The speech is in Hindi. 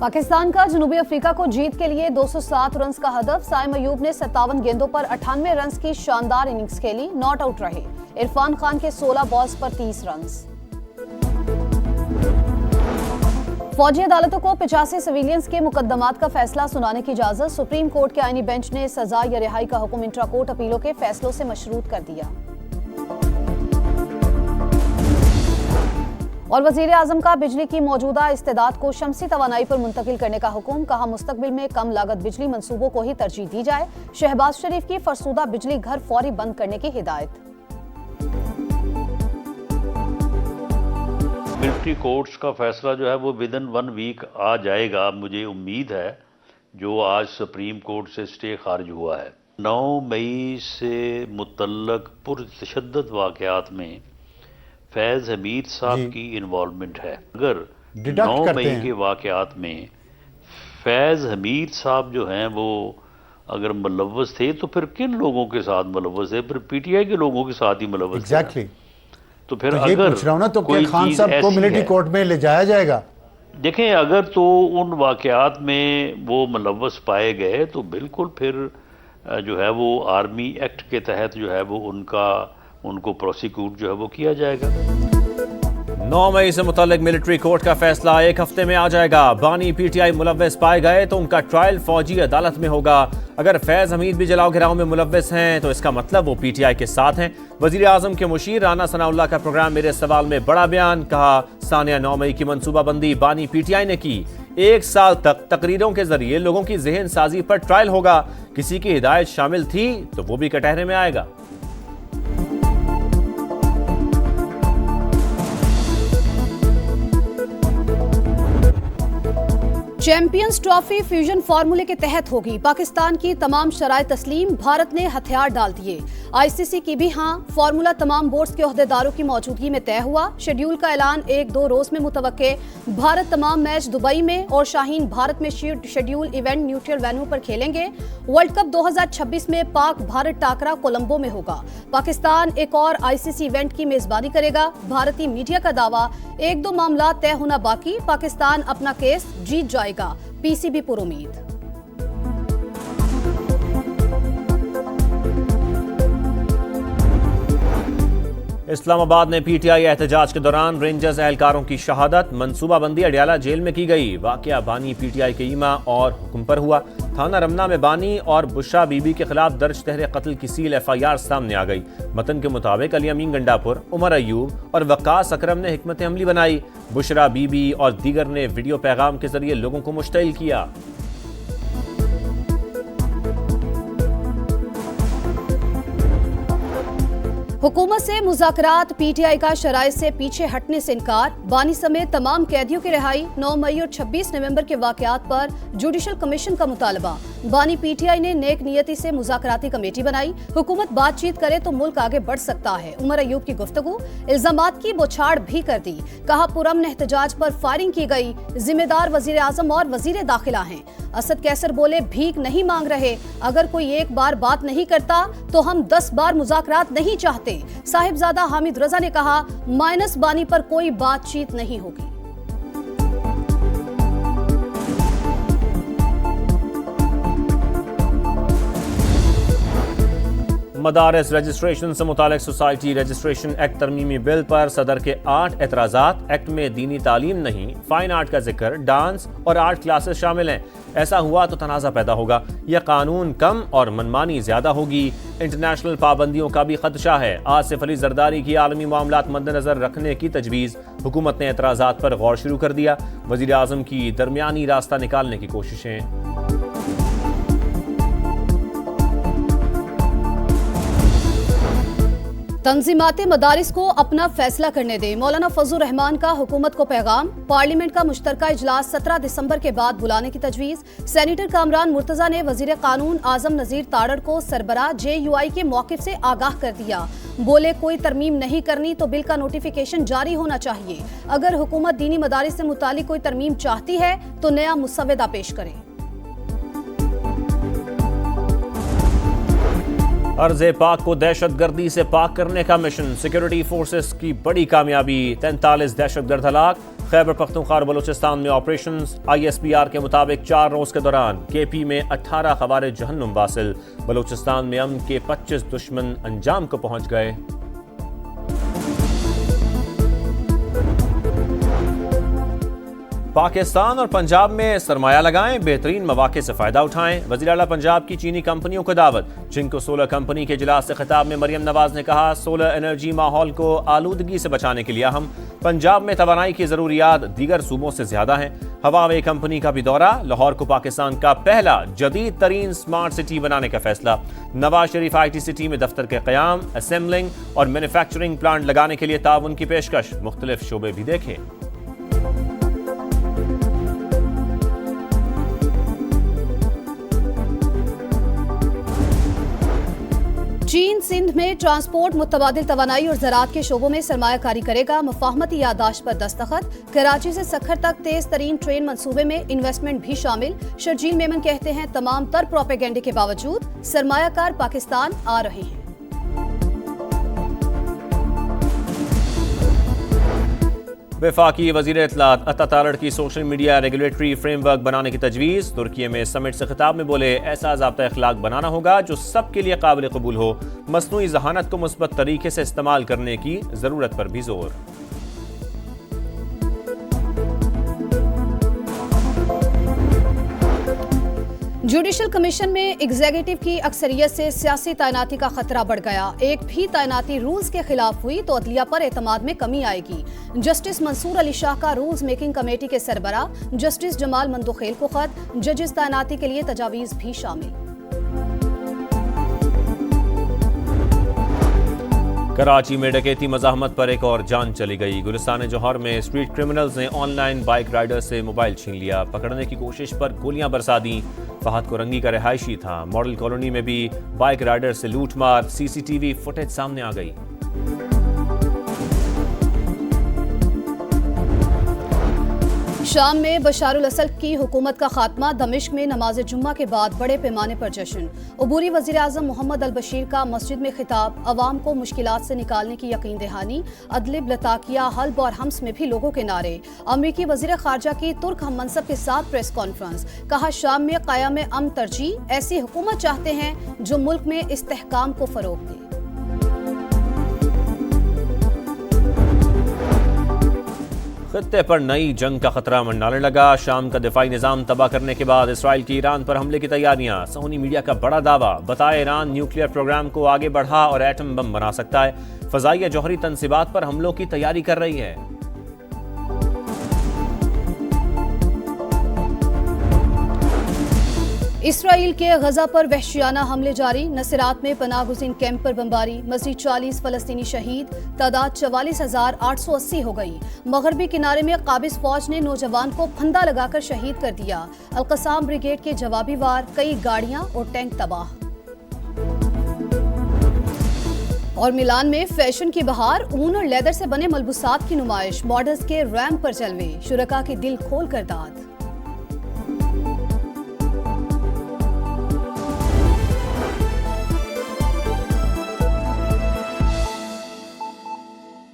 पाकिस्तान का जनूबी अफ्रीका को जीत के लिए 207 रन का हदफ। साइम अयूब ने 57 गेंदों पर 98 रन की शानदार इनिंग्स खेली, नॉट आउट रहे। इरफान खान के 16 बॉल्स पर 30 रन। फौजी अदालतों को 85 सिविलियंस के मुकदमात का फैसला सुनाने की इजाजत। सुप्रीम कोर्ट के आईनी बेंच ने सजा या रिहाई का हुक्म इंट्रा कोर्ट अपीलों के फैसलों से मशरूत कर दिया। और वजीर आजम का बिजली की मौजूदा इस्तेदाद को शमसी तवानाई पर मुंतकिल करने का हुक्म। कहा, मुस्तकबिल में कम लागत बिजली मंसूबों को ही तरजीह दी जाए। शहबाज शरीफ की फरसूदा बिजली घर फौरी बंद करने की हिदायत। मिलिट्री कोर्ट्स का फैसला जो है वो विदिन 1 वीक आ जाएगा, मुझे उम्मीद है, जो आज सुप्रीम कोर्ट से स्टे खारिज हुआ है। 9 मई से मुतल्लक पुरतशद्दद वाक़यात में फैज़ हमीद साहब की इन्वॉल्वमेंट है। अगर 9 मई के वाक़यात में फैज़ हमीद साहब जो हैं वो अगर मुलव्वस थे तो फिर किन लोगों के साथ मुलव्वस थे? फिर पीटीआई के लोगों के साथ ही मुलव्वस थे। तो फिर तो अगर पूछ रहा हूं ना, तो क्या खान साहब को मिलिट्री कोर्ट में ले जाया जाएगा? देखें, अगर तो उन वाक़यात में वो मुलव्वस पाए गए तो बिल्कुल फिर जो है वो आर्मी एक्ट के तहत जो है वो उनको प्रोसिक्यूट जो है वो किया जाएगा। 9 मई से मुतल्लिक मिलिट्री कोर्ट का फैसला 1 हफ्ते में आ जाएगा। बानी पीटीआई मुलव्वस पाए गए तो उनका ट्रायल फौजी अदालत में होगा। अगर फैज हमीद भी जलाओ गिराओ में मुलव्वस हैं तो इसका मतलब वो पीटीआई के साथ हैं। वजीर आजम के मुशीर राना सनाउल्लाह का प्रोग्राम मेरे सवाल में बड़ा बयान। कहा, सानिया 9 मई की मनसूबाबंदी बानी पीटीआई ने की। 1 साल तक तकरीरों के जरिए लोगों की जहन साजी पर ट्रायल होगा। किसी की हिदायत शामिल थी तो वो भी कटहरे में आएगा। चैंपियंस ट्रॉफी फ्यूजन फार्मूले के तहत होगी। पाकिस्तान की तमाम शराइत तस्लीम, भारत ने हथियार डाल दिए। आईसीसी की भी हां। फार्मूला तमाम बोर्ड्स के ओहदेदारों की मौजूदगी में तय हुआ। शेड्यूल का ऐलान 1-2 रोज में मुतवक्के। भारत तमाम मैच दुबई में और शाहीन भारत में शेड्यूल इवेंट न्यूट्रल वेन्यू पर खेलेंगे। वर्ल्ड कप 2026 में पाक भारत टाकरा कोलंबो में होगा। पाकिस्तान एक और आईसीसी इवेंट की मेजबानी करेगा। भारतीय मीडिया का दावा, 1-2 मामला तय होना बाकी, पाकिस्तान अपना केस जीत जाएगा। पीसीबी पुरुमीद। इस्लामाबाद में पीटीआई एहतजाज के दौरान रेंजर्स एहलकारों की शहादत। मनसूबाबंदी अडियाला जेल में की गई। वाकया बानी पीटीआई के ईमा और हुक्म पर हुआ। थाना रमना में बानी और बुशरा बीबी के खिलाफ दर्ज तहरीर कत्ल की सील एफआईआर सामने आ गई। मतन के मुताबिक अली अमीन गंडापुर, उमर अयूब और वक्कास अकरम ने हिकमत अमली बनाई। बुशरा बीबी और दीगर ने वीडियो पैगाम के जरिए लोगों को मुश्तइल किया। हुकूमत से मुज़ाकरात, पीटीआई का शराइत से पीछे हटने से इनकार। बानी समेत तमाम कैदियों की रिहाई। 9 मई और 26 नवंबर के वाकयात पर जुडिशल कमीशन का मुतालबा। बानी पीटीआई ने नेक नियति से मुज़ाकराती कमेटी बनाई। हुकूमत बातचीत करे तो मुल्क आगे बढ़ सकता है। उमर अयूब की गुफ्तगू, इल्जामात की बौछार भी कर दी। कहा, पुरअमन एहतजाज पर फायरिंग की गई। जिम्मेदार वजीर आजम और वजीर दाखिला हैं। असद कैसर बोले, भीख नहीं मांग रहे। अगर कोई एक बार बात नहीं करता तो हम 10 बार मुज़ाकरात नहीं चाहते। साहिबजादा हामिद रजा ने कहा, माइनस बानी पर कोई बातचीत नहीं होगी। मदारस रजिस्ट्रेशन से मुतालिक सोसाइटी रजिस्ट्रेशन एक्ट तरमीमी बिल पर सदर के 8 एतराज़ात। एक्ट में दीनी तालीम नहीं, फाइन आर्ट का जिक्र, डांस और आर्ट क्लासेस शामिल हैं। ऐसा हुआ तो तनाज़ा पैदा होगा। यह कानून कम और मनमानी ज्यादा होगी। इंटरनेशनल पाबंदियों का भी खदशा है। आसिफ अली जरदारी की आलमी मामलात मद्देनजर रखने की तजवीज़। हुकूमत ने एतराज़ात पर गौर शुरू कर दिया। वज़ीर आज़म की दरमियानी रास्ता निकालने की कोशिशें। तंजीमाते मदारिस को अपना फैसला करने दें। मौलाना फजलुर रहमान का हुकूमत को पैगाम। पार्लियामेंट का मुश्तरका इजलास 17 दिसंबर के बाद बुलाने की तजवीज़। सेनेटर कामरान मुर्तजा ने वजीर कानून आजम नजीर ताड़ड़ को सरबराह JUI के मौक़िफ़ से आगाह कर दिया। बोले, कोई तरमीम नहीं करनी तो बिल का नोटिफिकेशन जारी होना चाहिए। अगर हुकूमत दीनी मदारिस से मुतालिक कोई तरमीम चाहती है तो नया मुसव्वदा पेश करें। अर्ज़े पाक को दहशतगर्दी से पाक करने का मिशन। सिक्योरिटी फोर्सेस की बड़ी कामयाबी। 43 दहशतगर्द हलाक। खैबर पख्तूनख्वा और बलूचिस्तान में ऑपरेशंस। ISPR के मुताबिक 4 रोज के दौरान KP में 18 खवारिज जहन्नुम वासिल। बलूचिस्तान में अमन के 25 दुश्मन अंजाम को पहुंच गए। पाकिस्तान और पंजाब में सरमाया लगाएं, बेहतरीन मौके से फायदा उठाएं। वज़ीर आला पंजाब की चीनी कंपनियों को दावत। चिंको सोलर कंपनी के इजलास से खिताब में मरियम नवाज ने कहा, सोलर एनर्जी माहौल को आलूदगी से बचाने के लिए अहम। पंजाब में तवानाई की जरूरियात दीगर सूबों से ज्यादा हैं। हवावे कंपनी का भी दौरा। लाहौर को पाकिस्तान का पहला जदीद तरीन स्मार्ट सिटी बनाने का फैसला। नवाज शरीफ IT सिटी में दफ्तर के क़याम, असेंबलिंग और मैन्युफैक्चरिंग प्लांट लगाने के लिए ताउन की पेशकश। मुख्तलिफ शोबे भी देखें। चीन सिंध में ट्रांसपोर्ट, मुतबादिल तवानाई और ज़राअत के शोबों में सरमायाकारी करेगा। मुफाहमती याददाश्त पर दस्तखत। कराची से सखर तक तेज तरीन ट्रेन मंसूबे में इन्वेस्टमेंट भी शामिल। शर्जील मेमन कहते हैं, तमाम तर प्रोपेगेंडे के बावजूद सरमायाकार पाकिस्तान आ रहे हैं। वफाकी वज़ीर इत्तलात अता तारड़ की सोशल मीडिया रेगुलेटरी फ्रेमवर्क बनाने की तजवीज़। तुर्की में समिट से खिताब में बोले, ऐसा ज़ाब्ता अखलाक बनाना होगा जो सबके लिए काबिल कबूल हो। मसनूई जहानत को मुस्बत तरीके से इस्तेमाल करने की ज़रूरत पर भी जोर। जुडिशल कमीशन में एग्जीक्यूटिव की अक्सरियत से सियासी तैनाती का खतरा बढ़ गया। एक भी तैनाती रूल्स के खिलाफ हुई तो अदलिया पर एतमाद में कमी आएगी। जस्टिस मंसूर अली शाह का रूल्स मेकिंग कमेटी के सरबरा जस्टिस जमाल मंदोखेल को खत। जजेस तैनाती के लिए तजावीज़ भी शामिल। कराची में डकैती मज़ाहमत पर एक और जान चली गई। गुलिस्तान जौहर में स्ट्रीट क्रिमिनल्स ने ऑनलाइन बाइक राइडर से मोबाइल छीन लिया। पकड़ने की कोशिश पर गोलियां बरसा दी। फहद कोरंगी का रिहायशी था। मॉडल कॉलोनी में भी बाइक राइडर से लूटमार। CCTV फुटेज सामने आ गई। शाम में बशारुल असद की हुकूमत का खात्मा। दमिश्क में नमाज जुम्मा के बाद बड़े पैमाने पर जश्न। अबूरी वज़ीर आज़म मोहम्मद अल बशीर का मस्जिद में खिताब। अवाम को मुश्किलात से निकालने की यकीन दहानी। अदलिब, लताकिया, हल्ब और हम्स में भी लोगों के नारे। अमरीकी वज़ीर ख़ारजा की तुर्क हम मनसब के साथ प्रेस कॉन्फ्रेंस। कहा, शाम में क़याम अमन तरजीह। ऐसी हुकूमत चाहते हैं जो मुल्क में इस्तेहकाम को फ़रोग़ दे। खित्ते पर नई जंग का खतरा मंडराने लगा। शाम का दिफाई निज़ाम तबाह करने के बाद इसराइल की ईरान पर हमले की तैयारियां। सऊदी मीडिया का बड़ा दावा। बताया, ईरान न्यूक्लियर प्रोग्राम को आगे बढ़ा और एटम बम बना सकता है। फ़ज़ाइया जौहरी तनसीबात पर हमलों की तैयारी कर रही है। इसराइल के गजा पर वहशियाना हमले जारी। नसरात में पनाहगुज़ीन कैंप पर बमबारी। मज़ीद 40 फ़लस्तीनी शहीद। तादाद 44,880 हो गई। मगरबी किनारे में काबिज़ फ़ौज ने नौजवान को फंदा लगाकर शहीद कर दिया। अल-क़साम ब्रिगेड के जवाबी वार। कई गाड़ियां और टैंक तबाह। और मिलान में फैशन की बहार। ऊन और लेदर से बने मलबूसात की नुमाइश। मॉडल्स के रैंप पर जलवे। शुरका की दिल खोल कर दाद।